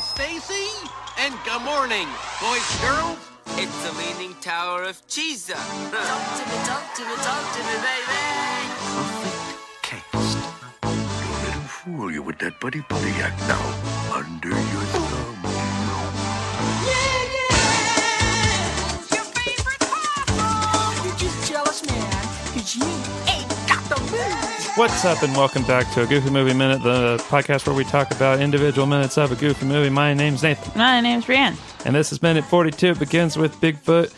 Stacy, and good morning, boys and girls. It's the Leaning Tower of Cheesa. Talk to me, baby. Perfect taste. Don't let him fool you with that buddy act now. Under your thumb. Your favorite papa. You're just jealous, man, because you ain't got the moves. What's up, and welcome back to a Goofy Movie Minute, the podcast where we talk about individual minutes of a Goofy movie. My name's Nathan. My name's Brianne. And this is minute 42. It begins with Bigfoot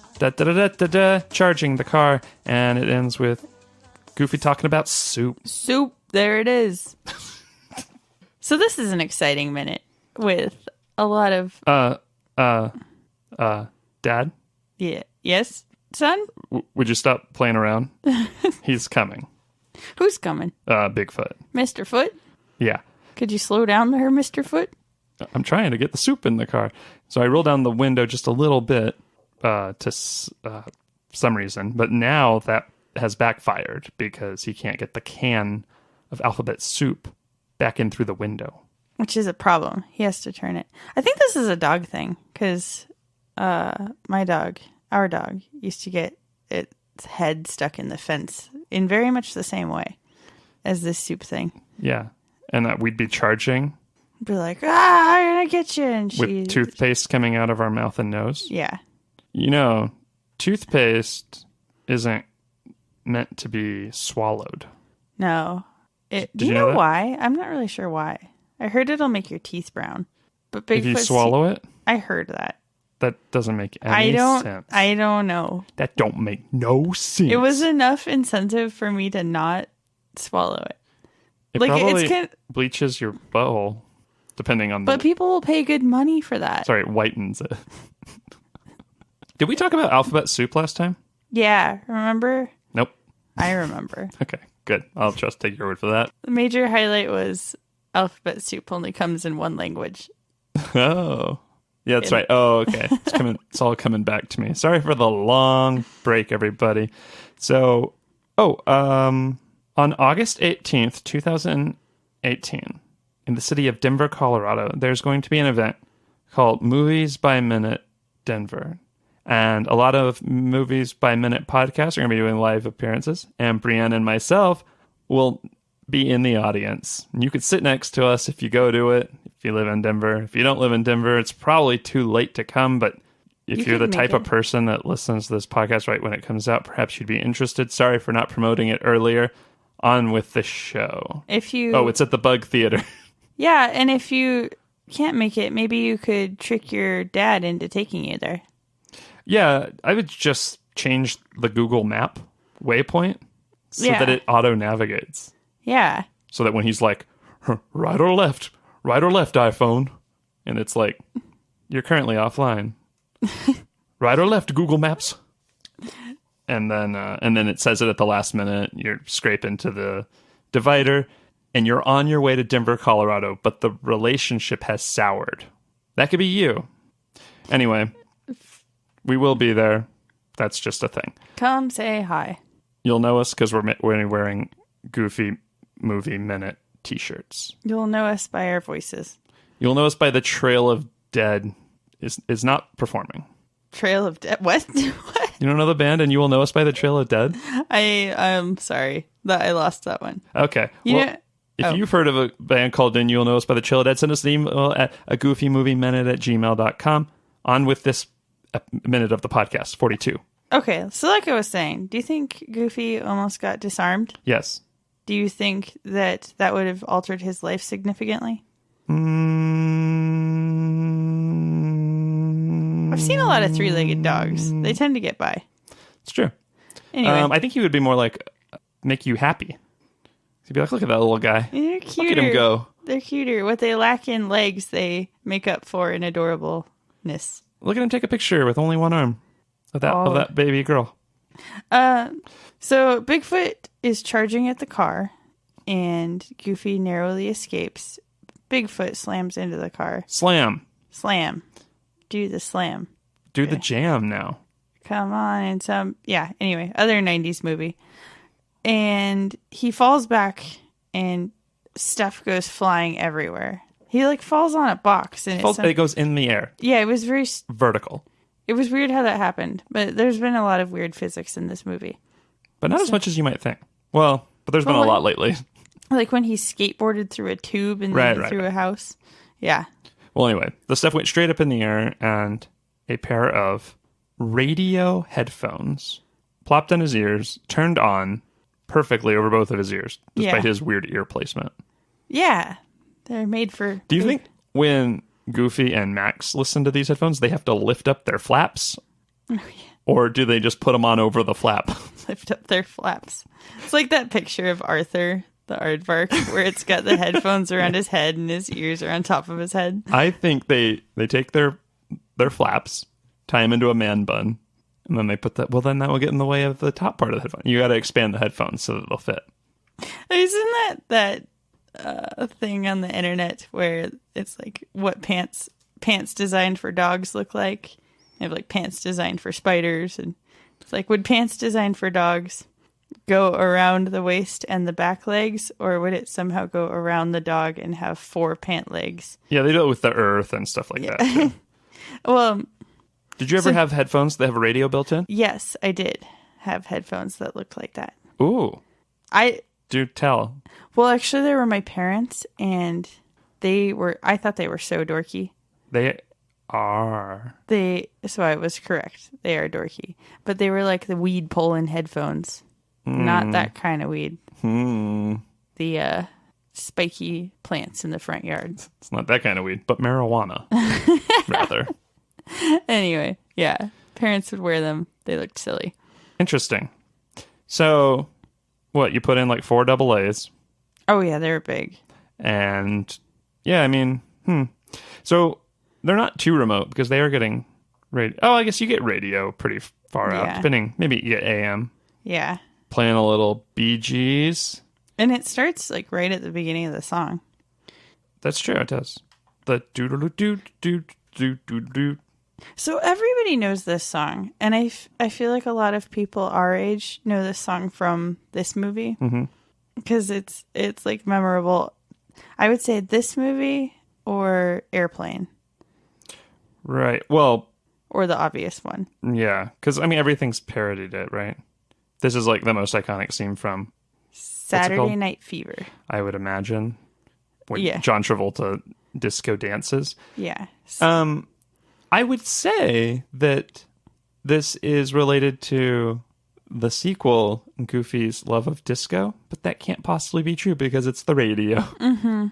charging the car, and it ends with Goofy talking about soup. Soup, there it is. So this is an exciting minute with a lot of... Dad? Yeah. Yes, son? Would you stop playing around? He's coming. Who's coming? Bigfoot. Mr. Foot? Yeah. Could you slow down there, Mr. Foot? I'm trying to get the soup in the car. So I roll down the window just a little bit to some reason. But now that has backfired because he can't get the can of alphabet soup back in through the window. Which is a problem. He has to turn it. I think this is a dog thing because our dog, used to get its head stuck in the fence in very much the same way as this soup thing. Yeah. And we'd be charging. Be like, I'm gonna get you. And with toothpaste coming out of our mouth and nose. Yeah. You know, toothpaste isn't meant to be swallowed. No. Do Did you you know know that? why? I'm not really sure why. I heard it'll make your teeth brown. But Bigfoot, If you swallow it, I heard that. that doesn't make any sense. I don't know. That don't make no sense. It was enough incentive for me to not swallow it. It like, probably it's bleaches your butthole, depending on But people will pay good money for that. Sorry, it whitens it. Did we talk about alphabet soup last time? Yeah, remember? Nope. I remember. Okay, good. I'll just take your word for that. The major highlight was alphabet soup only comes in one language. Oh. Yeah, that's right. Oh, okay. It's all coming back to me. Sorry for the long break, everybody. So, on August 18th, 2018, in the city of Denver, Colorado, there's going to be an event called Movies by Minute Denver. And a lot of Movies by Minute podcasts are going to be doing live appearances. And Brianne and myself will be in the audience. And you could sit next to us if you go to it, if you live in Denver. If you don't live in Denver, it's probably too late to come. But if you're the type of person that listens to this podcast right when it comes out, perhaps you'd be interested. Sorry for not promoting it earlier. On with the show. It's at the Bug Theater. Yeah, and if you can't make it, maybe you could trick your dad into taking you there. Yeah, I would just change the Google Map waypoint so that it auto-navigates. Yeah. So that when he's like, right or left, iPhone, and it's like, you're currently offline. Right or left, Google Maps. And then it says it at the last minute. You're scraping to the divider, and you're on your way to Denver, Colorado, but the relationship has soured. That could be you. Anyway, we will be there. That's just a thing. Come say hi. You'll know us because we're wearing Goofy Movie Minute t-shirts. You'll know us by our voices. You'll know us by the Trail of Dead is not performing. Trail of Dead? What? What? You don't know the band, and you will know us by the Trail of Dead? I'm sorry that I lost that one. Okay. If you've heard of a band called And You'll Know Us by the Trail of Dead, send us an email at agoofymovieminute@gmail.com. On with this minute of the podcast, 42. Okay, so like I was saying, do you think Goofy almost got disarmed? Yes. Do you think that would have altered his life significantly? I've seen a lot of three-legged dogs. They tend to get by. It's true. Anyway. I think he would be more like, make you happy. He'd be like, look at that little guy. They're cuter. Look at him go. They're cuter. What they lack in legs, they make up for in adorableness. Look at him take a picture with only one arm of that baby girl. So Bigfoot is charging at the car, and Goofy narrowly escapes. Bigfoot slams into the car. Slam. Do the slam. Do the jam now. Come on, and anyway, other 90s movie. And he falls back, and stuff goes flying everywhere. He like falls on a box and It goes in the air. yeah, it was Vertical. it was weird how that happened. But there's been a lot of weird physics in this movie. But not as much as you might think. Well, but there's been a lot lately. Like when he skateboarded through a tube and then through a house. Yeah. Well, anyway, the stuff went straight up in the air, and a pair of radio headphones plopped on his ears, turned on perfectly over both of his ears, despite his weird ear placement. Yeah. They're made for... Do you think when Goofy and Max listen to these headphones, they have to lift up their flaps? Oh, yeah. Or do they just put them on over the flap? Lift up their flaps. It's like that picture of Arthur, the aardvark, where it's got the headphones around his head and his ears are on top of his head. I think they take their flaps, tie them into a man bun, and then they put that... Well, then that will get in the way of the top part of the headphone. You got to expand the headphones so that they'll fit. Isn't that thing on the internet where it's like what pants designed for dogs look like? They have like pants designed for spiders, and it's like, would pants designed for dogs go around the waist and the back legs, or would it somehow go around the dog and have 4 pant legs? Yeah, they do it with the earth and stuff like that too. Well, did you ever have headphones that have a radio built in? yes, I did have headphones that looked like that. Ooh. Do tell. Well, actually, they were my parents, and I thought they were so dorky. They are. So I was correct. They are dorky. But they were like the weed pulling headphones. Not that kind of weed. The spiky plants in the front yard. It's not that kind of weed, but marijuana, rather. Anyway, yeah. Parents would wear them. They looked silly. Interesting. So, what, you put in like 4 double A's? Oh, yeah, they were big. And, yeah, I mean, So, they're not too remote because they are getting radio. Oh, I guess you get radio pretty far out, depending. Maybe you get AM. Yeah. Playing a little Beegees. And it starts like right at the beginning of the song. That's true, it does. The doo-doo-doo-doo-doo-doo-doo. So everybody knows this song. And I feel like a lot of people our age know this song from this movie. Because it's like memorable. I would say this movie or Airplane. Right. Well, or the obvious one. Yeah, because I mean everything's parodied it, right? This is like the most iconic scene from Saturday Night Fever. I would imagine. When Yeah. John Travolta disco dances. Yeah. I would say that this is related to the sequel, Goofy's Love of Disco, but that can't possibly be true because it's the radio. Yeah. I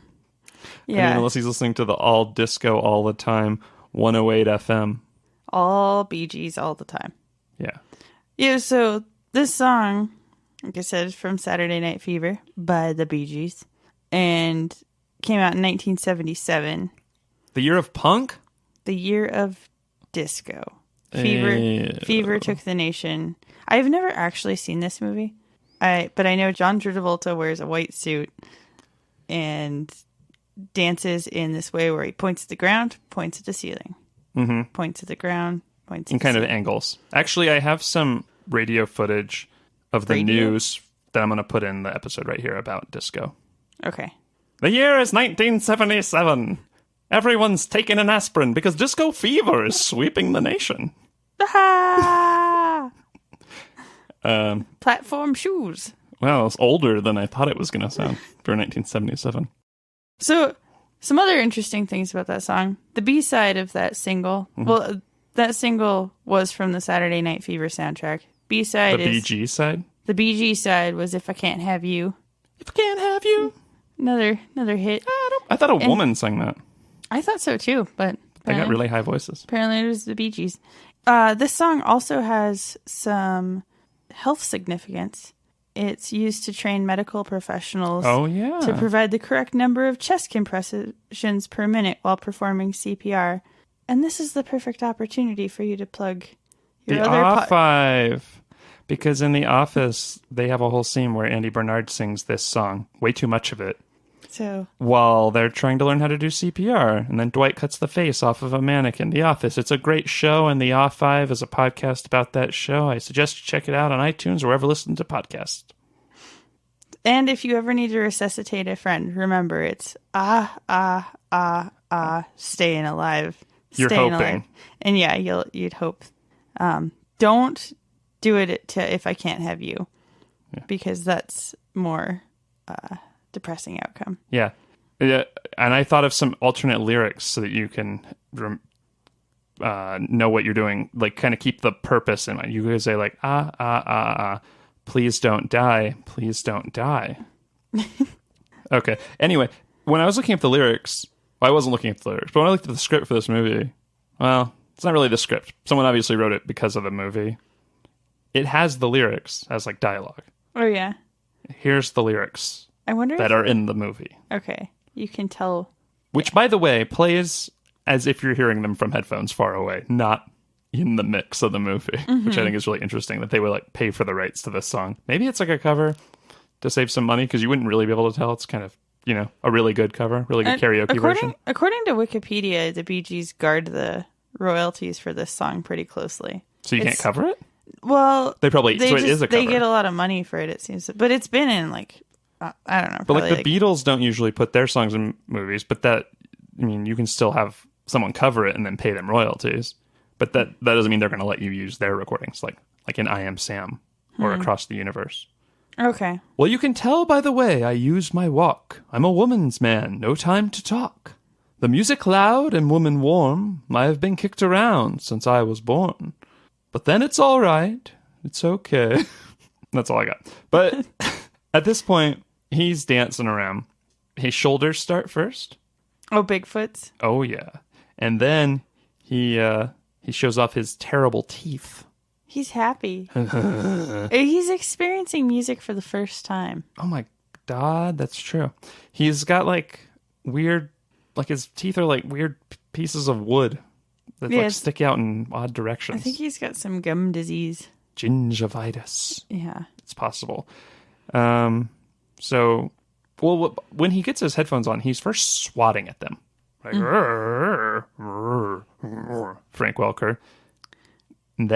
mean, unless he's listening to the all disco all the time, 108 FM. All Beegees all the time. Yeah. Yeah, so this song, like I said, is from Saturday Night Fever by the Beegees and came out in 1977. The year of punk? The year of disco. Fever took the nation. I've never actually seen this movie. But I know John Travolta wears a white suit and dances in this way where he points at the ground, points at the ceiling. Points at the ground, points at In the kind of ceiling. angles. Actually, I have some radio footage of the news that I'm going to put in the episode right here about disco. Okay. The year is 1977. Everyone's taking an aspirin because disco fever is sweeping the nation. Ah! Platform shoes. Well, it's older than I thought it was going to sound for 1977. So, some other interesting things about that song. The B-side of that single, well, that single was from the Saturday Night Fever soundtrack. B-side The is... BG side? The BG side was If I Can't Have You. If I can't have you. Another hit. I thought a woman sang that. I thought so too, but They got really high voices. apparently it was the Bee Gees. This song also has some health significance. It's used to train medical professionals to provide the correct number of chest compressions per minute while performing CPR. And this is the perfect opportunity for you to plug your The other R5. Because in The Office, they have a whole scene where Andy Bernard sings this song. Way too much of it. So While they're trying to learn how to do CPR. And then Dwight cuts the face off of a mannequin. The Office. It's a great show, and The R5 is a podcast about that show. I suggest you check it out on iTunes or wherever you listen to podcasts. And if you ever need to resuscitate a friend, remember it's Stayin Alive. You're Stayin' hoping. Alive. And yeah, you'd hope. Don't do it to If I Can't Have You, because that's more depressing outcome. Yeah. And I thought of some alternate lyrics so that you can know what you're doing, like kind of keep the purpose in mind. You could say like, please don't die. Please don't die. Okay. Anyway, when I was looking up the lyrics, I wasn't looking up the lyrics, but when I looked at the script for this movie, well, it's not really the script. Someone obviously wrote it because of the movie. It has the lyrics as like dialogue. Oh, yeah. Here's the lyrics I wonder that are in the movie. Okay. You can tell. Which, by the way, plays as if you're hearing them from headphones far away, not in the mix of the movie, which I think is really interesting that they would like pay for the rights to this song. Maybe it's like a cover to save some money because you wouldn't really be able to tell. It's kind of, a really good cover, really good karaoke version. According to Wikipedia, the Beegees guard the royalties for this song pretty closely. So you can't cover it? Well, They probably, so it is a cover. They get a lot of money for it seems. But it's been in like, I don't know. But like the Beatles don't usually put their songs in movies, but you can still have someone cover it and then pay them royalties. But that doesn't mean they're going to let you use their recordings, like in I Am Sam or Across the Universe. Okay. Well, you can tell by the way I use my walk. I'm a woman's man, no time to talk. The music loud and woman warm. I have been kicked around since I was born. But then it's all right. It's okay. That's all I got. But at this point, he's dancing around. His shoulders start first. Oh, Bigfoot's? Oh, yeah. And then he shows off his terrible teeth. He's happy. He's experiencing music for the first time. Oh my God, that's true. He's got like weird, like his teeth are like weird pieces of wood that like stick out in odd directions. I think he's got some gum disease. Gingivitis. Yeah. It's possible. So, well, when he gets his headphones on, he's first swatting at them. Like, Frank Welker. And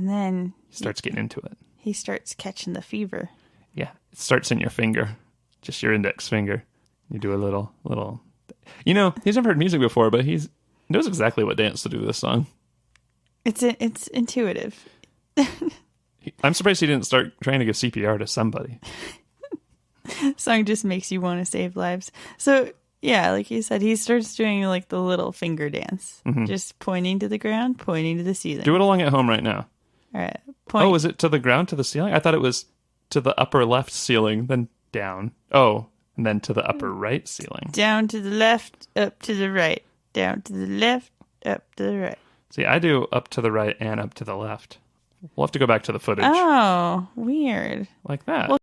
then he starts getting into it. He starts catching the fever. Yeah. It starts in your finger, just your index finger. You do a little. He's never heard music before, but he knows exactly what dance to do to this song. It's intuitive. I'm surprised he didn't start trying to give CPR to somebody. Song just makes you want to save lives. So, yeah, like you said, he starts doing like the little finger dance. Just pointing to the ground, pointing to the ceiling. Do it along at home right now. All right. Oh, is it to the ground, to the ceiling? I thought it was to the upper left ceiling, then down. Oh, and then to the upper right ceiling. Down to the left, up to the right. Down to the left, up to the right. See, I do up to the right and up to the left. We'll have to go back to the footage. Oh, weird. Like that. Well,